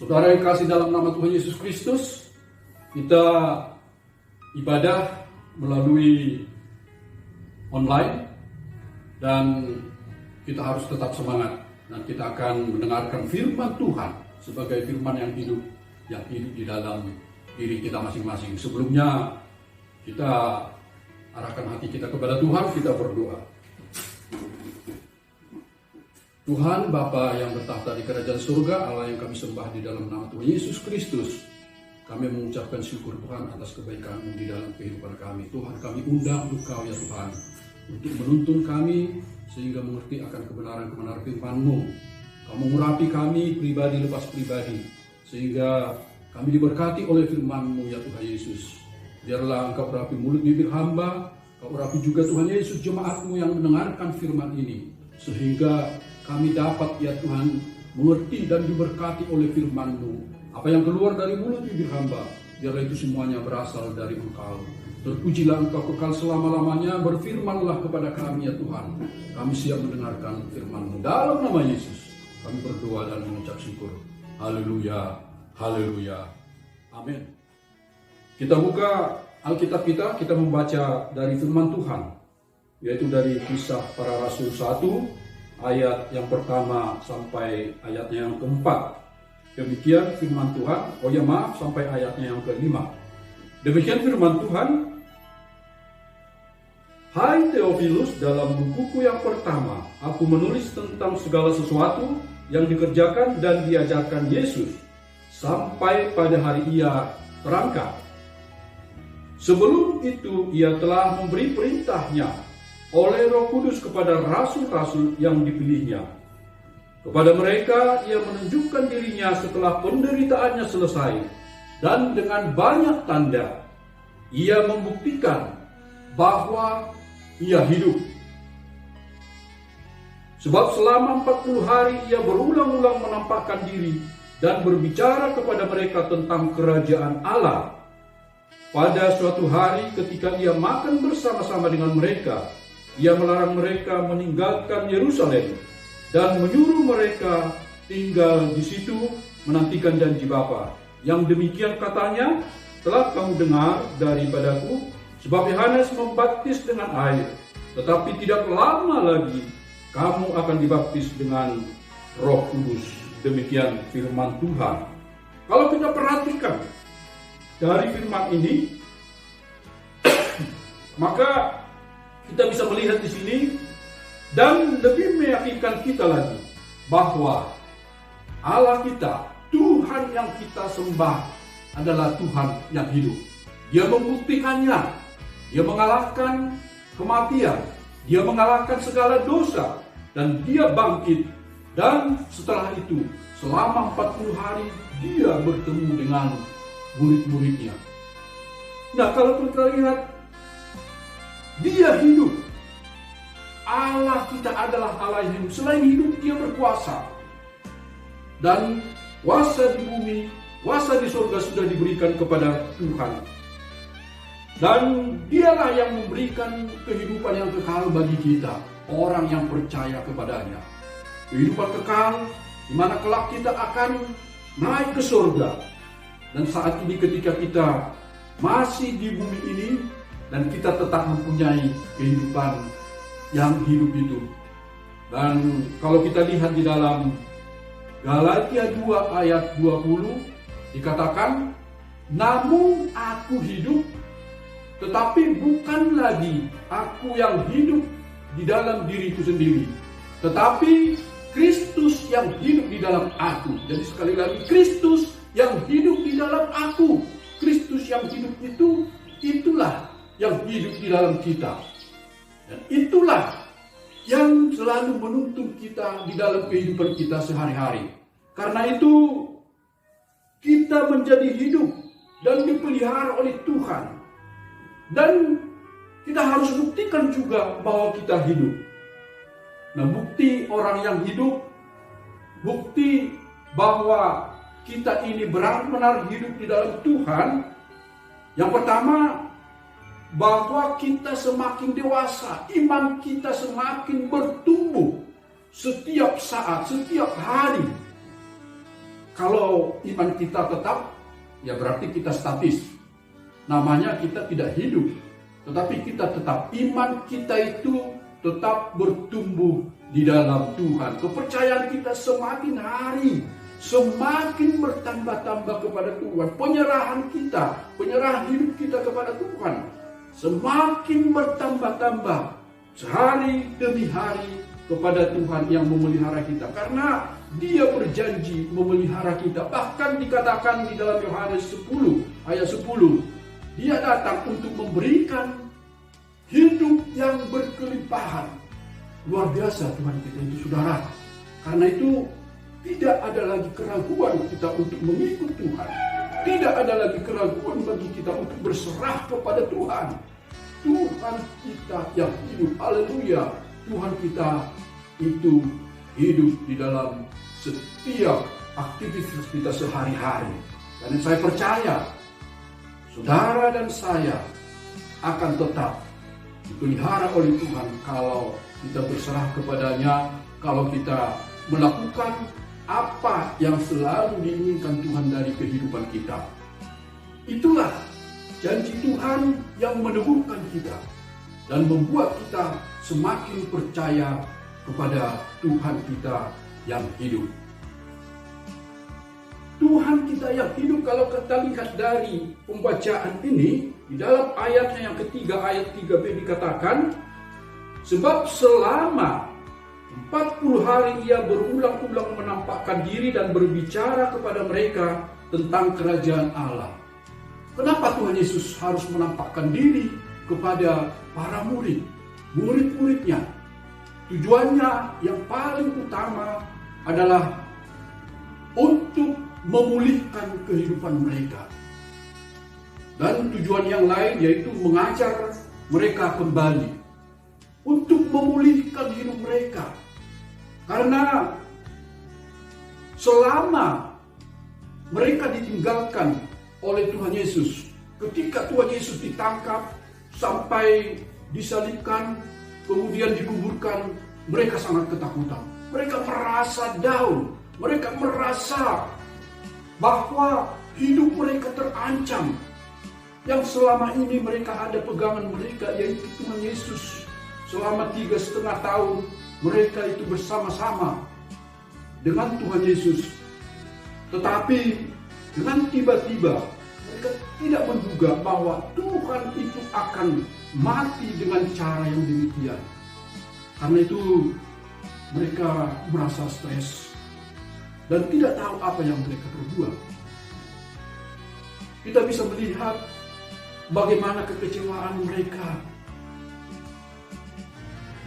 Saudara yang kasih dalam nama Tuhan Yesus Kristus, kita ibadah melalui online dan kita harus tetap semangat dan kita akan mendengarkan firman Tuhan sebagai firman yang hidup di dalam diri kita masing-masing. Sebelumnya kita arahkan hati kita kepada Tuhan, kita berdoa. Tuhan Bapa yang bertahta di kerajaan surga, Allah yang kami sembah di dalam nama Tuhan Yesus Kristus, kami mengucapkan syukur Tuhan atas kebaikan-Mu di dalam kehidupan kami. Tuhan, kami undang Engkau ya Tuhan untuk menuntun kami sehingga mengerti akan kebenaran-kebenaran firman-Mu. Kau mengurapi kami pribadi lepas pribadi sehingga kami diberkati oleh firman-Mu ya Tuhan Yesus. Biarlah Engkau urapi mulut bibir hamba, Kau urapi juga Tuhan Yesus jemaat-Mu yang mendengarkan firman ini sehingga kami dapat ya Tuhan mengerti dan diberkati oleh firman-Mu. Apa yang keluar dari mulut bibir hamba, biarlah itu semuanya berasal dari Engkau. Terpujilah Engkau kekal selama-lamanya, berfirmanlah kepada kami ya Tuhan. Kami siap mendengarkan firman-Mu. Dalam nama Yesus kami berdoa dan mengucap syukur. Haleluya, haleluya, amin. Kita buka Alkitab kita membaca dari firman Tuhan, yaitu dari Kisah Para Rasul 1 ayat yang pertama sampai ayatnya yang keempat. Demikian firman Tuhan, sampai ayatnya yang kelima. Demikian firman Tuhan. Hai Theophilus, dalam bukuku yang pertama, aku menulis tentang segala sesuatu yang dikerjakan dan diajarkan Yesus, sampai pada hari Ia terangkat. Sebelum itu, Ia telah memberi perintahnya oleh Roh Kudus kepada rasul-rasul yang dipilihnya. Kepada mereka Ia menunjukkan dirinya setelah penderitaannya selesai, dan dengan banyak tanda Ia membuktikan bahwa Ia hidup. Sebab selama 40 hari Ia berulang-ulang menampakkan diri dan berbicara kepada mereka tentang kerajaan Allah. Pada suatu hari ketika Ia makan bersama-sama dengan mereka, Ia melarang mereka meninggalkan Yerusalem dan menyuruh mereka tinggal di situ menantikan janji Bapa. Yang demikian katanya, telah kamu dengar daripadaku, sebab Yohanes membaptis dengan air, tetapi tidak lama lagi kamu akan dibaptis dengan Roh Kudus. Demikian firman Tuhan. Kalau kita perhatikan dari firman ini, maka kita bisa melihat di sini dan lebih meyakinkan kita lagi bahwa Allah kita, Tuhan yang kita sembah adalah Tuhan yang hidup. Dia membuktikannya. Dia mengalahkan kematian. Dia mengalahkan segala dosa dan Dia bangkit. Dan setelah itu, selama 40 hari Dia bertemu dengan murid-muridnya. Nah, kalau kita lihat, Dia hidup. Allah kita adalah Allah yang hidup. Selain hidup, Dia berkuasa. Dan kuasa di bumi, kuasa di surga sudah diberikan kepada Tuhan. Dan Dialah yang memberikan kehidupan yang kekal bagi kita, orang yang percaya kepadanya. Kehidupan kekal, di mana kelak kita akan naik ke surga. Dan saat ini ketika kita masih di bumi ini, dan kita tetap mempunyai kehidupan yang hidup itu. Dan kalau kita lihat di dalam Galatia 2 ayat 20, dikatakan, namun aku hidup, tetapi bukan lagi aku yang hidup di dalam diriku sendiri, tetapi Kristus yang hidup di dalam aku. Jadi sekali lagi, Kristus yang hidup di dalam aku. Kristus yang hidup itu, itulah yang hidup di dalam kita. Dan itulah yang selalu menuntun kita di dalam kehidupan kita sehari-hari. Karena itu kita menjadi hidup dan dipelihara oleh Tuhan. Dan kita harus buktikan juga bahwa kita hidup. Nah, bukti orang yang hidup, bukti bahwa kita ini benar-benar hidup di dalam Tuhan. Yang pertama, bahwa kita semakin dewasa, iman kita semakin bertumbuh setiap saat, setiap hari. Kalau iman kita tetap, ya berarti kita statis. Namanya kita tidak hidup, tetapi kita tetap. Iman kita itu tetap bertumbuh di dalam Tuhan. Kepercayaan kita semakin hari semakin bertambah-tambah kepada Tuhan. Penyerahan hidup kita kepada Tuhan semakin bertambah-tambah sehari demi hari kepada Tuhan yang memelihara kita. Karena Dia berjanji memelihara kita. Bahkan dikatakan di dalam Yohanes 10 ayat 10, Dia datang untuk memberikan hidup yang berkelimpahan. Luar biasa Tuhan kita itu, saudara. Karena itu tidak ada lagi keraguan kita untuk mengikut Tuhan. Tidak ada lagi keraguan bagi kita untuk berserah kepada Tuhan. Tuhan kita yang hidup. Haleluya. Tuhan kita itu hidup di dalam setiap aktivitas kita sehari-hari. Dan saya percaya saudara dan saya akan tetap dipelihara oleh Tuhan kalau kita berserah kepadanya, kalau kita melakukan apa yang selalu diinginkan Tuhan dari kehidupan kita. Itulah janji Tuhan yang meneguhkan kita dan membuat kita semakin percaya kepada Tuhan kita yang hidup. Tuhan kita yang hidup, kalau kita lihat dari pembacaan ini, di dalam ayatnya yang ketiga, ayat 3b dikatakan, sebab selama 40 hari Ia berulang-ulang menampakkan diri dan berbicara kepada mereka tentang kerajaan Allah. Kenapa Tuhan Yesus harus menampakkan diri kepada para murid-muridnya? Tujuannya yang paling utama adalah untuk memulihkan kehidupan mereka. Dan tujuan yang lain yaitu mengajar mereka kembali untuk memulihkan hidup mereka. Karena selama mereka ditinggalkan oleh Tuhan Yesus, ketika Tuhan Yesus ditangkap sampai disalibkan, kemudian dikuburkan, mereka sangat ketakutan. Mereka merasa down, mereka merasa bahwa hidup mereka terancam. Yang selama ini mereka ada pegangan mereka, yaitu Tuhan Yesus. Selama 3,5 tahun mereka itu bersama-sama dengan Tuhan Yesus. Tetapi dengan tiba-tiba mereka tidak menduga bahwa Tuhan itu akan mati dengan cara yang demikian. Karena itu mereka merasa stres dan tidak tahu apa yang mereka perbuat. Kita bisa melihat bagaimana kekecewaan mereka.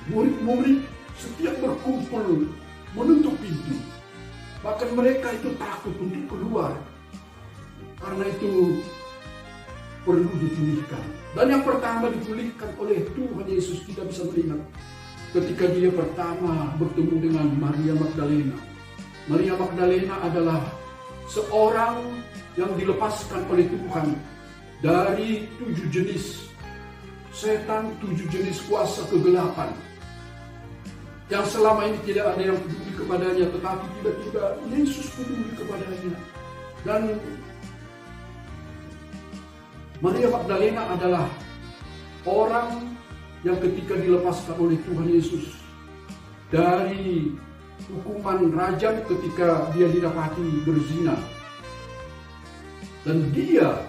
Murid-murid setiap berkumpul menutup pintu. Bahkan mereka itu takut untuk keluar. Karena itu perlu dipulihkan. Dan yang pertama dipulihkan oleh Tuhan Yesus, kita bisa melihat ketika Dia pertama bertemu dengan Maria Magdalena. Maria Magdalena adalah seorang yang dilepaskan oleh Tuhan dari 7 jenis setan, 7 jenis kuasa kegelapan yang selama ini tidak ada yang peduli kepadanya, tetapi tiba-tiba Yesus peduli kepadanya. Dan Maria Magdalena adalah orang yang ketika dilepaskan oleh Tuhan Yesus dari hukuman rajam ketika dia didapati berzina, dan dia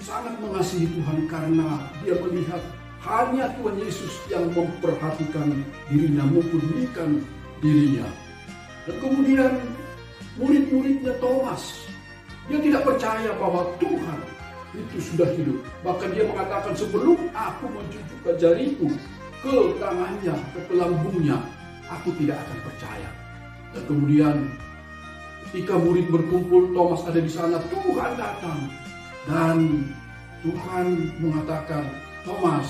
sangat mengasihi Tuhan karena dia melihat hanya Tuhan Yesus yang memperhatikan dirinya, mempedulikan dirinya. Dan kemudian murid-muridnya Thomas, dia tidak percaya bahwa Tuhan itu sudah hidup. Bahkan dia mengatakan, sebelum aku mencucukkan jariku ke tangannya, ke lambungnya, aku tidak akan percaya. Dan kemudian ketika murid berkumpul, Thomas ada di sana, Tuhan datang. Dan Tuhan mengatakan, Thomas,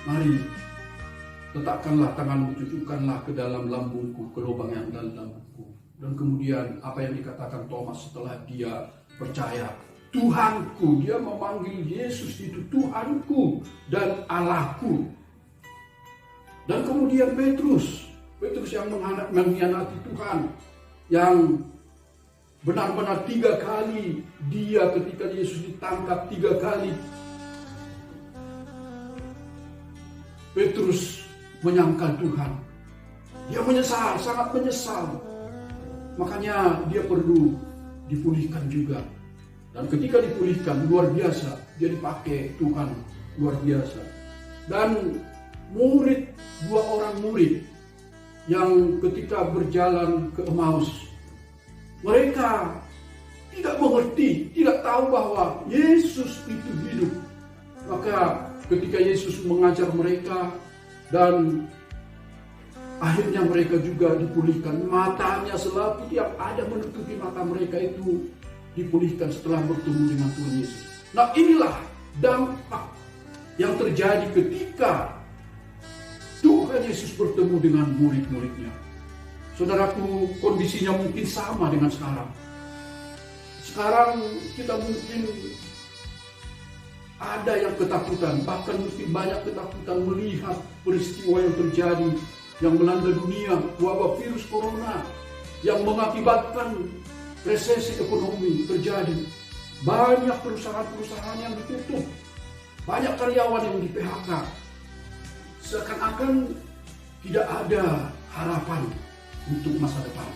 mari letakkanlah tanganmu, cucukkanlah ke dalam lambungku, ke lubang yang dalam lambungku. Dan kemudian apa yang dikatakan Thomas setelah dia percaya, Tuhanku, dia memanggil Yesus itu Tuhanku dan Allahku. Dan kemudian Petrus yang mengkhianati Tuhan, yang benar-benar 3 kali dia ketika Yesus ditangkap 3 kali Petrus menyangkal Tuhan. Dia menyesal, sangat menyesal. Makanya dia perlu dipulihkan juga. Dan ketika dipulihkan, luar biasa. Dia dipakai Tuhan, luar biasa. Dan murid, 2 orang murid yang ketika berjalan ke Emmaus, mereka tidak mengerti, tidak tahu bahwa Yesus itu hidup. Maka ketika Yesus mengajar mereka dan akhirnya mereka juga dipulihkan. Matanya selaput yang ada menutupi mata mereka itu dipulihkan setelah bertemu dengan Tuhan Yesus. Nah, inilah dampak yang terjadi ketika Tuhan Yesus bertemu dengan murid-muridnya. Saudaraku, kondisinya mungkin sama dengan sekarang. Sekarang kita mungkin ada yang ketakutan, bahkan mungkin banyak ketakutan melihat peristiwa yang terjadi, yang melanda dunia, wabah virus corona, yang mengakibatkan resesi ekonomi terjadi. Banyak perusahaan-perusahaan yang ditutup, banyak karyawan yang di PHK. Seakan-akan tidak ada harapan untuk masa depan.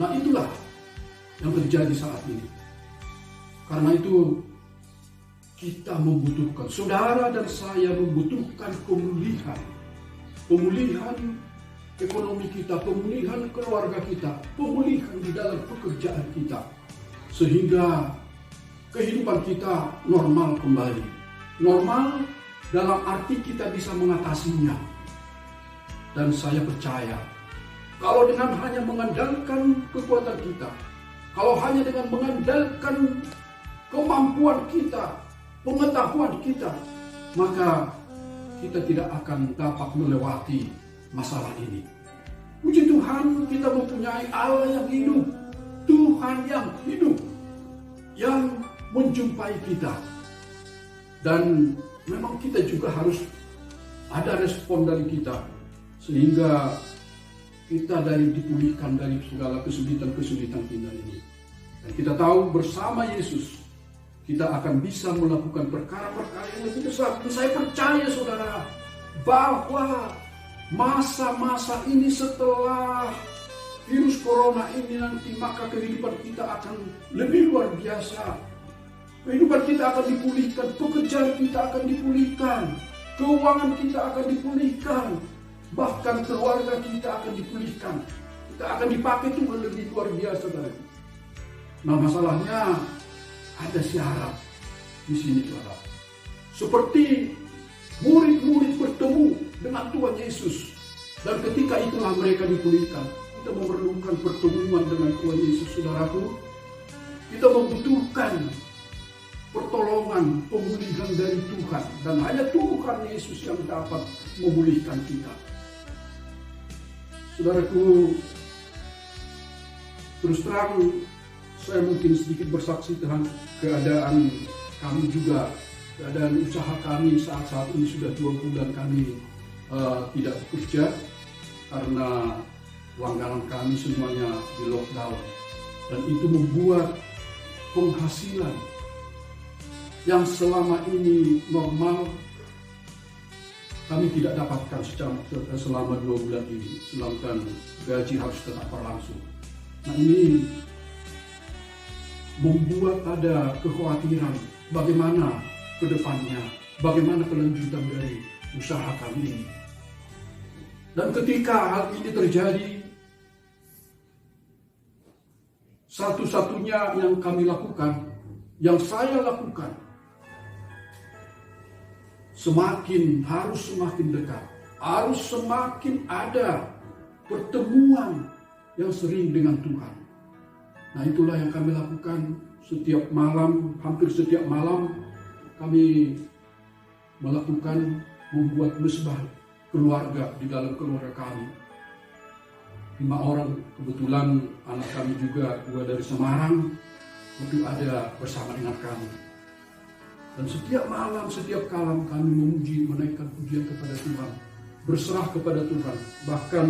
Nah, itulah yang terjadi saat ini. Karena itu kita membutuhkan, saudara dan saya membutuhkan pemulihan. Pemulihan ekonomi kita, pemulihan keluarga kita, pemulihan di dalam pekerjaan kita. Sehingga kehidupan kita normal kembali. Normal dalam arti kita bisa mengatasinya. Dan saya percaya, kalau dengan hanya mengandalkan kekuatan kita, kalau hanya dengan mengandalkan kemampuan kita, pengetahuan kita, maka kita tidak akan dapat melewati masalah ini. Puji Tuhan, kita mempunyai Allah yang hidup, Tuhan yang hidup, yang menjumpai kita. Dan memang kita juga harus ada respon dari kita, sehingga kita dipulihkan dari segala kesulitan-kesulitan kita ini. Dan kita tahu bersama Yesus, kita akan bisa melakukan perkara-perkara yang lebih besar. Dan saya percaya, saudara, bahwa masa-masa ini setelah virus corona ini nanti, maka kehidupan kita akan lebih luar biasa. Kehidupan kita akan dipulihkan, pekerjaan kita akan dipulihkan, keuangan kita akan dipulihkan, bahkan keluarga kita akan dipulihkan. Kita akan dipakai Tuhan lebih luar biasa tadi. Nah, masalahnya ada syarat di sini, saudara. Seperti murid-murid bertemu dengan Tuhan Yesus, dan ketika itulah mereka dipulihkan. Kita memerlukan pertemuan dengan Tuhan Yesus, saudaraku. Kita membutuhkan pertolongan, pemulihan dari Tuhan, dan hanya Tuhan Yesus yang dapat memulihkan kita. Saudaraku, terus terang saya mungkin sedikit bersaksi tentang keadaan kami juga, keadaan usaha kami saat ini sudah 2 bulan kami tidak bekerja karena langganan kami semuanya di lockdown, dan itu membuat penghasilan yang selama ini normal kami tidak dapatkan selama 2 bulan ini, sedangkan gaji harus tetap berlangsung. Nah, ini membuat ada kekhawatiran bagaimana ke depannya, bagaimana kelanjutan dari usaha kami ini. Dan ketika hal ini terjadi, satu-satunya yang kami lakukan, yang saya lakukan, harus semakin dekat, harus semakin ada pertemuan yang sering dengan Tuhan. Nah, itulah yang kami lakukan setiap malam, hampir setiap malam kami melakukan membuat mesbah keluarga di dalam keluarga kami. 5 orang, kebetulan anak kami juga 2 dari Semarang, itu ada bersama dengan kami. Dan setiap malam, setiap kalam kami memuji, menaikkan pujian kepada Tuhan, berserah kepada Tuhan, bahkan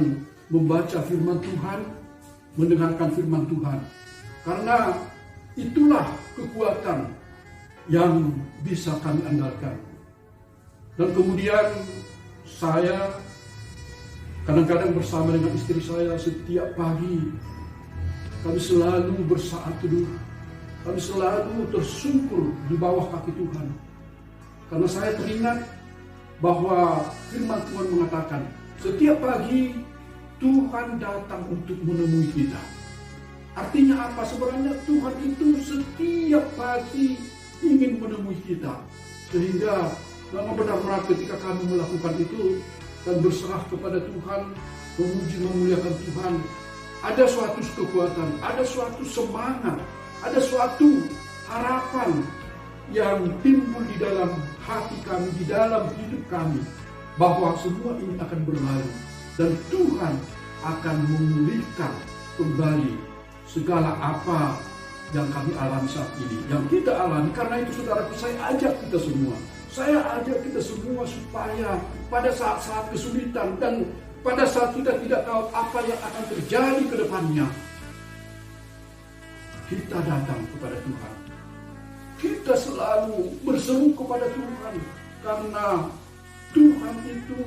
membaca firman Tuhan, mendengarkan firman Tuhan. Karena itulah kekuatan yang bisa kami andalkan. Dan kemudian saya kadang-kadang bersama dengan istri saya setiap pagi kami selalu bersaat teduh. Kami selalu tersungkur di bawah kaki Tuhan. Karena saya teringat bahwa firman Tuhan mengatakan, setiap pagi Tuhan datang untuk menemui kita. Artinya apa? Sebenarnya Tuhan itu setiap pagi ingin menemui kita. Sehingga memang benar-benar ketika kami melakukan itu dan berserah kepada Tuhan, memuji memuliakan Tuhan, ada suatu kekuatan, ada suatu semangat, ada suatu harapan yang timbul di dalam hati kami, di dalam hidup kami, bahwa semua ini akan berlalu dan Tuhan akan memulihkan kembali segala apa yang kami alami saat ini, yang kita alami. Karena itu saudaraku, saya ajak kita semua supaya pada saat-saat kesulitan dan pada saat kita tidak tahu apa yang akan terjadi ke depannya, kita datang kepada Tuhan. Kita selalu berseru kepada Tuhan, karena Tuhan itu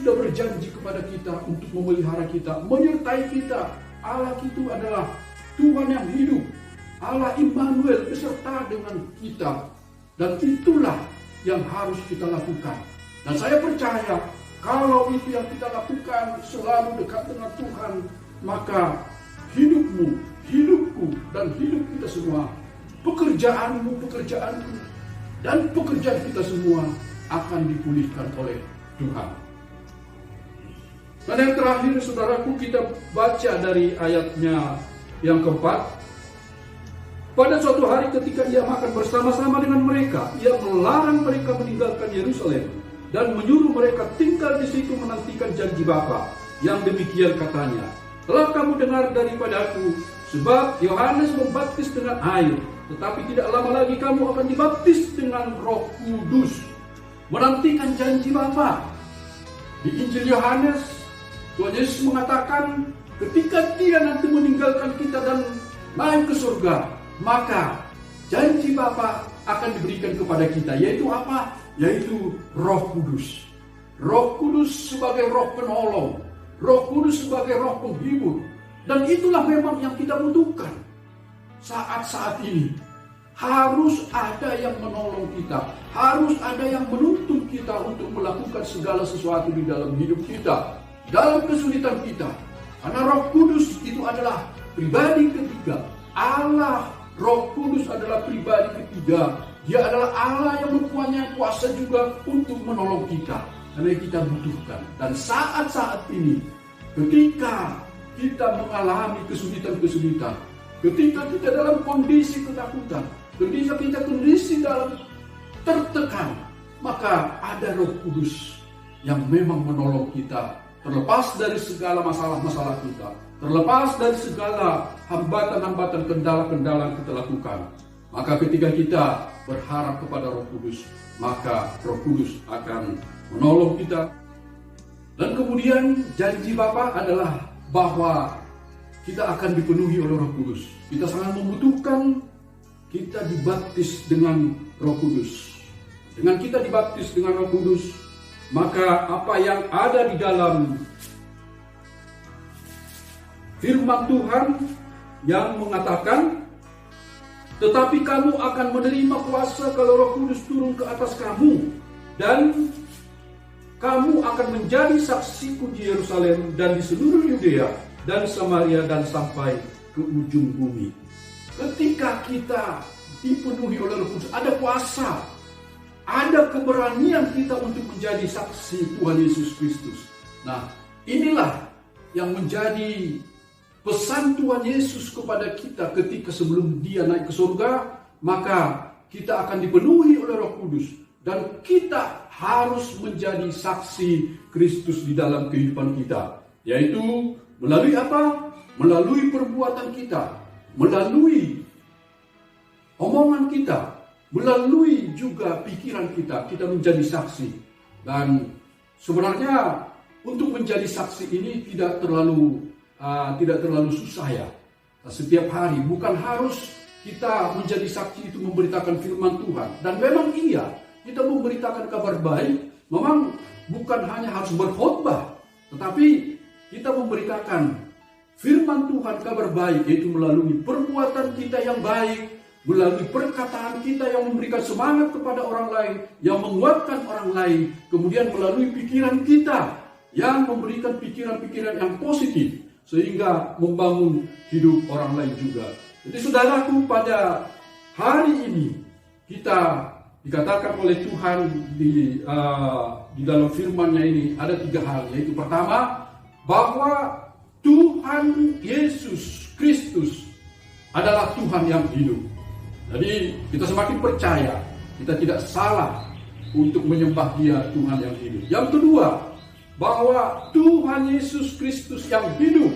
sudah berjanji kepada kita untuk memelihara kita, menyertai kita. Allah itu adalah Tuhan yang hidup, Allah Immanuel beserta dengan kita. Dan itulah yang harus kita lakukan. Dan saya percaya kalau itu yang kita lakukan, selalu dekat dengan Tuhan, maka hidupmu, hidupku, dan hidup kita semua, pekerjaanmu, pekerjaanku, dan pekerjaan kita semua akan dipulihkan oleh Tuhan. Dan yang terakhir, saudaraku, kita baca dari ayatnya yang keempat. Pada suatu hari ketika ia makan bersama-sama dengan mereka, ia melarang mereka meninggalkan Yerusalem dan menyuruh mereka tinggal di situ menantikan janji Bapa. Yang demikian katanya, telah kamu dengar daripadaku, sebab Yohanes membaptis dengan air, tetapi tidak lama lagi kamu akan dibaptis dengan Roh Kudus. Menantikan janji Bapa. Di Injil Yohanes, Tuhan Yesus mengatakan ketika Dia nanti meninggalkan kita dan naik ke surga, maka janji Bapa akan diberikan kepada kita, yaitu apa? Yaitu Roh Kudus. Roh Kudus sebagai Roh penolong, Roh Kudus sebagai Roh penghibur. Dan itulah memang yang kita butuhkan saat-saat ini. Harus ada yang menolong kita, harus ada yang menuntun kita untuk melakukan segala sesuatu di dalam hidup kita, dalam kesulitan kita. Karena Roh Kudus itu adalah pribadi ketiga. Allah Roh Kudus adalah pribadi ketiga. Dia adalah Allah yang mempunyai kuasa juga untuk menolong kita. Karena kita butuhkan. Dan saat-saat ini, ketika kita mengalami kesulitan-kesulitan, ketika kita dalam kondisi ketakutan, ketika kita kondisi dalam tertekan, maka ada Roh Kudus yang memang menolong kita, terlepas dari segala masalah-masalah kita, terlepas dari segala hambatan-hambatan, kendala-kendala yang kita lakukan. Maka ketika kita berharap kepada Roh Kudus, maka Roh Kudus akan menolong kita. Dan kemudian janji Bapa adalah bahwa kita akan dipenuhi oleh Roh Kudus. Kita sangat membutuhkan kita dibaptis dengan Roh Kudus. Dengan kita dibaptis dengan Roh Kudus, maka apa yang ada di dalam firman Tuhan yang mengatakan, tetapi kamu akan menerima kuasa kalau Roh Kudus turun ke atas kamu, dan kamu akan menjadi saksiku di Yerusalem dan di seluruh Yudea dan Samaria dan sampai ke ujung bumi. Ketika kita dipenuhi oleh Roh Kudus, ada kuasa, ada keberanian kita untuk menjadi saksi Tuhan Yesus Kristus. Nah, inilah yang menjadi pesan Tuhan Yesus kepada kita ketika sebelum Dia naik ke surga, maka kita akan dipenuhi oleh Roh Kudus dan kita harus menjadi saksi Kristus di dalam kehidupan kita, yaitu melalui apa? Melalui perbuatan kita, melalui omongan kita, melalui juga pikiran kita, kita menjadi saksi. Dan sebenarnya untuk menjadi saksi ini tidak terlalu susah ya. setiap hari. Bukan harus kita menjadi saksi itu memberitakan firman Tuhan. Dan memang iya, kita memberitakan kabar baik, memang bukan hanya harus berkhotbah, tetapi kita memberitakan firman Tuhan, kabar baik, yaitu melalui perbuatan kita yang baik, melalui perkataan kita yang memberikan semangat kepada orang lain, yang menguatkan orang lain, kemudian melalui pikiran kita yang memberikan pikiran-pikiran yang positif, sehingga membangun hidup orang lain juga. Jadi saudaraku, pada hari ini kita dikatakan oleh Tuhan di dalam firman-Nya ini ada 3 hal, yaitu pertama, bahwa Tuhan Yesus Kristus adalah Tuhan yang hidup. Jadi kita semakin percaya kita tidak salah untuk menyembah Dia, Tuhan yang hidup. Yang kedua, bahwa Tuhan Yesus Kristus yang hidup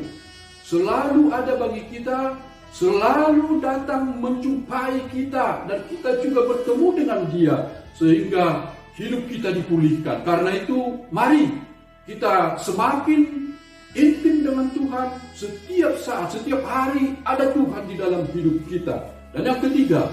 selalu ada bagi kita, selalu datang menjumpai kita, dan kita juga bertemu dengan Dia sehingga hidup kita dipulihkan. Karena itu mari kita semakin intim dengan Tuhan. Setiap saat, setiap hari ada Tuhan di dalam hidup kita. Dan yang ketiga,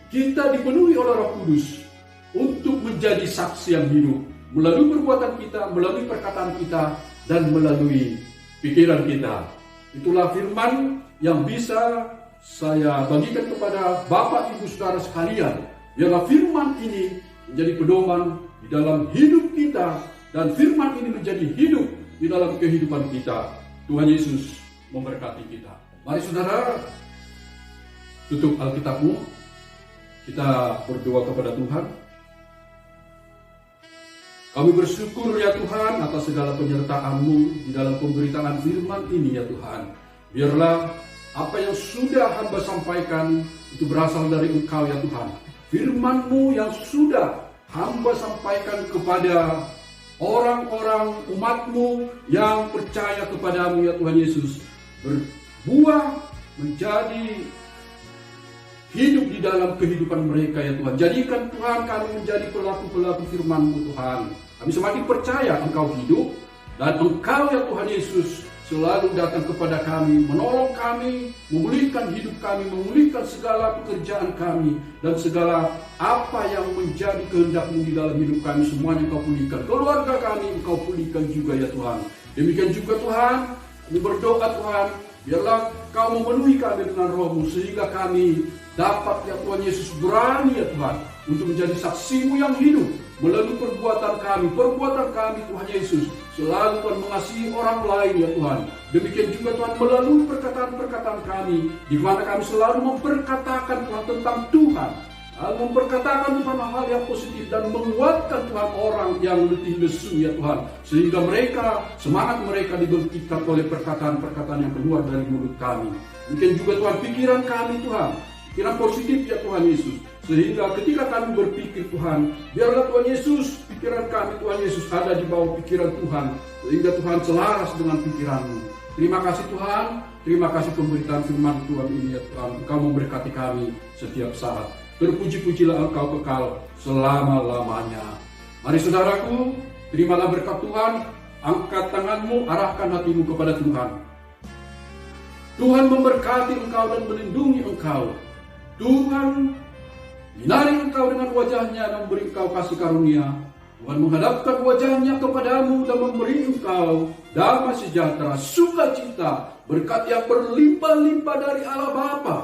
kita dipenuhi oleh Roh Kudus untuk menjadi saksi yang hidup melalui perbuatan kita, melalui perkataan kita, dan melalui pikiran kita. Itulah firman yang bisa saya bagikan kepada Bapak Ibu Saudara sekalian. Biarlah firman ini menjadi pedoman di dalam hidup kita, dan firman ini menjadi hidup di dalam kehidupan kita. Tuhan Yesus memberkati kita. Mari saudara, tutup Alkitabmu. Kita berdoa kepada Tuhan. Kami bersyukur ya Tuhan atas segala penyertaan-Mu di dalam pemberitaan firman ini ya Tuhan. Biarlah apa yang sudah hamba sampaikan itu berasal dari Engkau ya Tuhan. Firman-Mu yang sudah hamba sampaikan kepada orang-orang umat-Mu yang percaya kepada-Mu ya Tuhan Yesus, berbuah menjadi hidup di dalam kehidupan mereka ya Tuhan. Jadikan Tuhan kami menjadi pelaku-pelaku firman-Mu Tuhan. Kami semakin percaya Engkau hidup, dan Engkau ya Tuhan Yesus selalu datang kepada kami, menolong kami, memulihkan hidup kami, memulihkan segala pekerjaan kami, dan segala apa yang menjadi kehendak-Mu di dalam hidup kami, semuanya Engkau pulihkan. Keluarga kami Engkau pulihkan juga ya Tuhan. Demikian juga Tuhan, kami berdoa Tuhan, biarlah Kau memenuhi kami dengan Roh-Mu, sehingga kami dapat ya Tuhan Yesus berani ya Tuhan untuk menjadi saksi-Mu yang hidup melalui perbuatan kami Tuhan Yesus. Selalu Tuhan mengasihi orang lain ya Tuhan. Demikian juga Tuhan melalui perkataan-perkataan kami, di mana kami selalu memperkatakan Tuhan tentang Tuhan, memperkatakan Tuhan hal yang positif, dan menguatkan Tuhan orang yang letih lesu ya Tuhan, sehingga semangat mereka dibangkitkan oleh perkataan-perkataan yang keluar dari mulut kami. Demikian juga Tuhan pikiran kami Tuhan, pikiran positif ya Tuhan Yesus, sehingga ketika kami berpikir Tuhan, biarlah Tuhan Yesus, pikiran kami Tuhan Yesus ada di bawah pikiran Tuhan, sehingga Tuhan selaras dengan pikiran-Mu. Terima kasih Tuhan, terima kasih pemberitaan firman Tuhan ini ya Tuhan. Engkau memberkati kami setiap saat. Terpuji-pujilah Engkau kekal selama-lamanya. Mari saudaraku, terimalah berkat Tuhan. Angkat tanganmu, arahkan hatimu kepada Tuhan. Tuhan memberkati engkau dan melindungi engkau. Tuhan menyinari engkau dengan wajahnya dan memberi engkau kasih karunia. Tuhan menghadapkan wajahnya kepadamu dan memberi engkau damai sejahtera, sukacita, berkat yang berlimpah-limpah dari Allah Bapa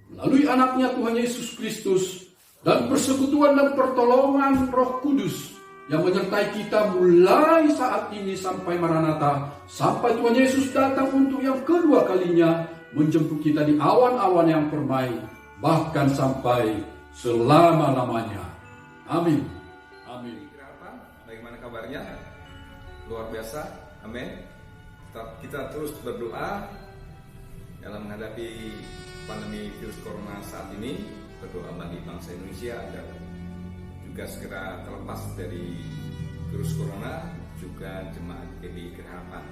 melalui anaknya Tuhan Yesus Kristus, dan persekutuan dan pertolongan Roh Kudus yang menyertai kita mulai saat ini sampai Maranatha, sampai Tuhan Yesus datang untuk yang kedua kalinya menjemput kita di awan-awan yang permai, bahkan sampai selama-lamanya. Amin. Amin. Bagaimana kabarnya? Luar biasa. Amin. Kita terus berdoa dalam menghadapi pandemi virus corona saat ini. Berdoa bagi bangsa Indonesia agar juga segera terlepas dari virus corona, juga jemaat GBI Gerharapan.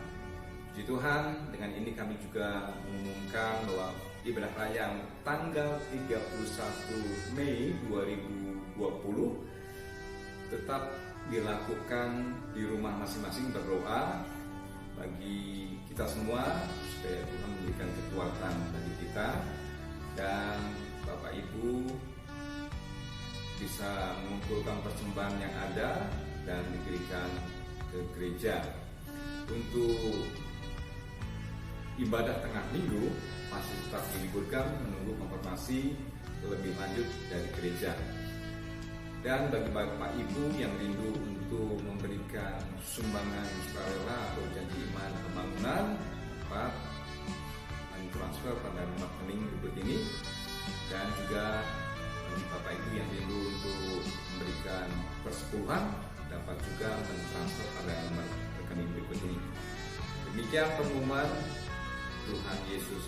Puji Tuhan, dengan ini kami juga mengumumkan bahwa ibadah raya tanggal 31 Mei 2020 tetap dilakukan di rumah masing-masing, berdoa bagi kita semua supaya Tuhan memberikan kekuatan bagi kita dan Bapak Ibu bisa mengumpulkan persembahan yang ada dan diberikan ke gereja. Untuk ibadah tengah minggu masih tetap diliburkan menunggu konfirmasi lebih lanjut dari gereja. Dan bagi Bapak Ibu yang rindu untuk memberikan sumbangan sukarela atau janji iman pembangunan, dapat transfer pada nomor rekening berikut ini. Dan juga bagi Bapak Ibu yang rindu untuk memberikan persepuluhan, dapat juga mentransfer pada nomor rekening berikut ini. Demikian pengumuman. Tuhan Yesus